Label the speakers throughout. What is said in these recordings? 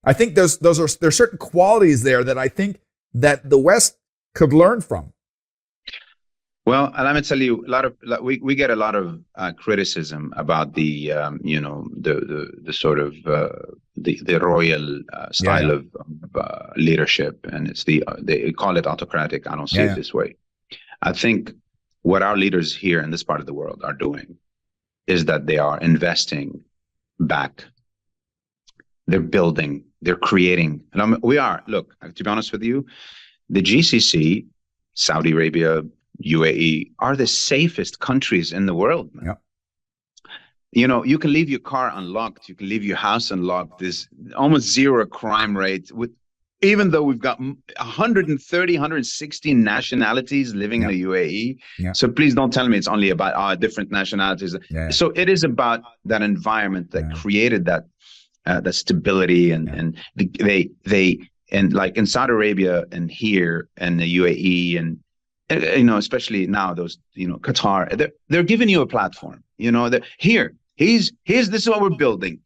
Speaker 1: I think there's certain qualities there that I think that the West could learn from.
Speaker 2: Well, and let me tell you, we get a lot of criticism about the the sort of the royal style of leadership, and it's they call it autocratic. I don't see it this way. I think what our leaders here in this part of the world are doing is that they are investing back. They're building. They're creating. And look, to be honest with you, the GCC, Saudi Arabia, UAE are the safest countries in the world, man.
Speaker 1: Yep.
Speaker 2: You know, you can leave your car unlocked, you can leave your house unlocked. There's almost zero crime rate, even though we've got 130, 160 nationalities living in the UAE.
Speaker 1: Yeah.
Speaker 2: So please don't tell me it's only about different nationalities.
Speaker 1: Yeah.
Speaker 2: So it is about that environment that created that stability, and like in Saudi Arabia and here and the UAE and especially now those, Qatar, they're giving you a platform, that this is what we're building.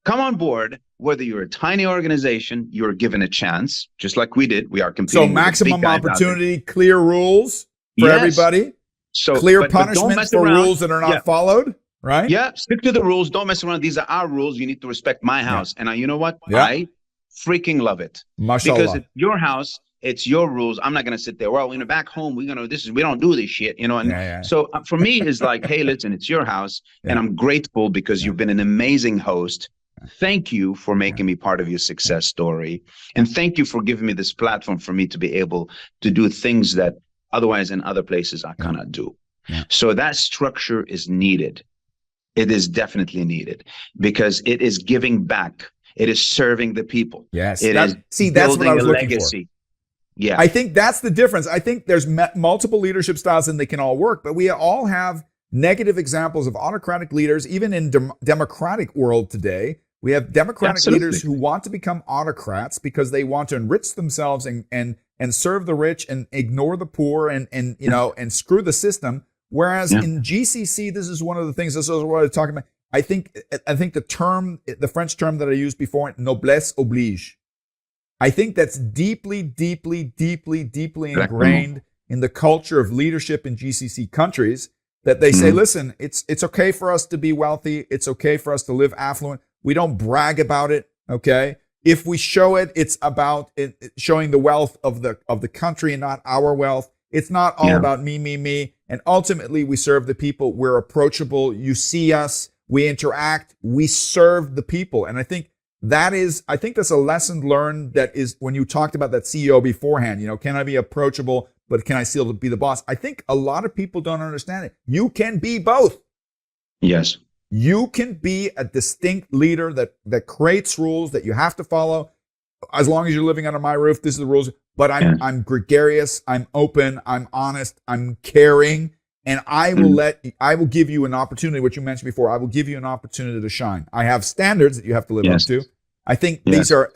Speaker 2: Come on board, whether you're a tiny organization, you're given a chance, just like we did. We are competing.
Speaker 1: So maximum opportunity, clear rules for everybody. So clear punishments for rules that are not followed, right?
Speaker 2: Yeah, stick to the rules. Don't mess around. These are our rules. You need to respect my house. And you know what?
Speaker 1: Yeah.
Speaker 2: I freaking love it.
Speaker 1: Mashallah.
Speaker 2: Because it's your house. It's your rules. I'm not going to sit there. Well, back home, we don't do this shit, So for me, it's like, hey, listen, it's your house. And I'm grateful because you've been an amazing host. Thank you for making me part of your success story. And thank you for giving me this platform for me to be able to do things that otherwise in other places I cannot do. Yeah. So that structure is needed. It is definitely needed because it is giving back. It is serving the people.
Speaker 1: Yes.
Speaker 2: That's
Speaker 1: what I was looking for.
Speaker 2: Yeah,
Speaker 1: I think that's the difference. I think there's multiple leadership styles and they can all work, but we all have negative examples of autocratic leaders. Even in democratic world today, we have democratic leaders who want to become autocrats because they want to enrich themselves and serve the rich and ignore the poor and screw the system. Whereas in GCC, this is one of the things. This is what I was talking about. I think the French term that I used before, noblesse oblige. I think that's deeply, deeply, deeply, deeply ingrained in the culture of leadership in GCC countries that they say, listen, it's okay for us to be wealthy. It's okay for us to live affluent. We don't brag about it. Okay. If we show it, it's about showing the wealth of the country and not our wealth. It's not all about me. And ultimately we serve the people. We're approachable. You see us, we interact, we serve the people. And I think that's a lesson learned that is when you talked about that CEO beforehand, can I be approachable, but can I still be the boss? I think a lot of people don't understand it. You can be both.
Speaker 2: Yes.
Speaker 1: You can be a distinct leader that creates rules that you have to follow. As long as you're living under my roof, this is the rules. But I'm gregarious, I'm open, I'm honest, I'm caring. And I will give you an opportunity, what you mentioned before, I will give you an opportunity to shine. I have standards that you have to live up to. I think these are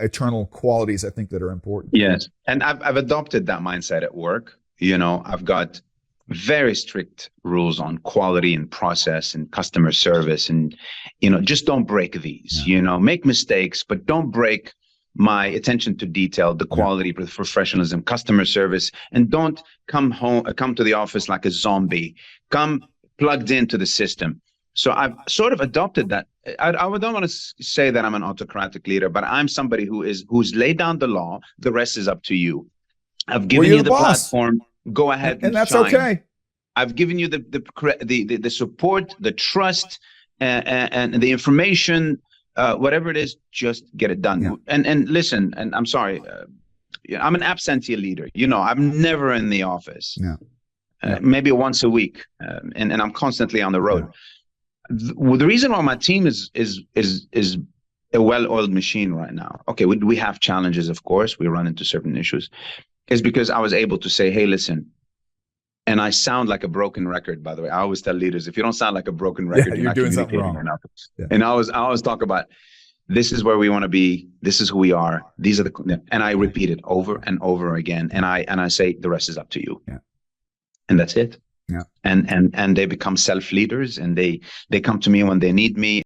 Speaker 1: eternal qualities, I think, that are important.
Speaker 2: Yes. And I've adopted that mindset at work. I've got very strict rules on quality and process and customer service. And, just don't break these, make mistakes, but don't break my attention to detail, the quality, professionalism, customer service, and don't come to the office like a zombie. Come plugged into the system. So I've sort of adopted that. I don't want to say that I'm an autocratic leader, but I'm somebody who's laid down the law. The rest is up to you. I've given you the platform. Go ahead and
Speaker 1: that's
Speaker 2: shine.
Speaker 1: Okay.
Speaker 2: I've given you the support, the trust, and the information. Whatever it is, just get it done. Yeah. And listen, and I'm sorry, I'm an absentee leader. I'm never in the office. Yeah. Maybe once a week, and I'm constantly on the road. Yeah. The reason why my team is a well-oiled machine right now. Okay, we have challenges, of course. We run into certain issues. Is because I was able to say, hey, listen. And I sound like a broken record, by the way. I always tell leaders, if you don't sound like a broken record, you're not
Speaker 1: doing something wrong.
Speaker 2: Enough. Yeah. And I always talk about, this is where we want to be. This is who we are. These are and I repeat it over and over again. And I say, the rest is up to you.
Speaker 1: Yeah.
Speaker 2: And that's it.
Speaker 1: Yeah.
Speaker 2: And they become self-leaders, and they come to me when they need me.